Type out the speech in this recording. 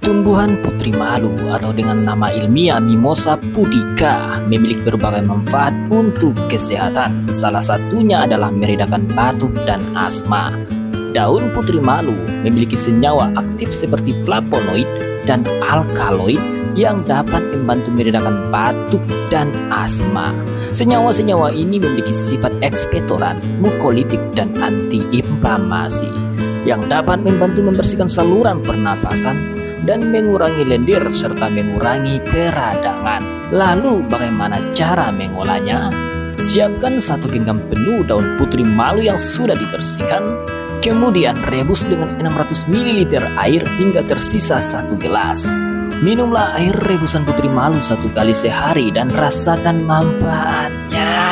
Tumbuhan putri malu atau dengan nama ilmiah Mimosa pudica memiliki berbagai manfaat untuk kesehatan. Salah satunya adalah meredakan batuk dan asma. Daun putri malu memiliki senyawa aktif seperti flavonoid dan alkaloid yang dapat membantu meredakan batuk dan asma. Senyawa-senyawa ini memiliki sifat ekspektoran, mukolitik, dan antiinflamasi yang dapat membantu membersihkan saluran pernapasan dan mengurangi lendir serta mengurangi peradangan. Lalu bagaimana cara mengolahnya? Siapkan 1 genggam penuh daun putri malu yang sudah dibersihkan. Kemudian rebus dengan 600 ml air hingga tersisa 1 gelas. Minumlah air rebusan putri malu 1 kali sehari dan rasakan manfaatnya.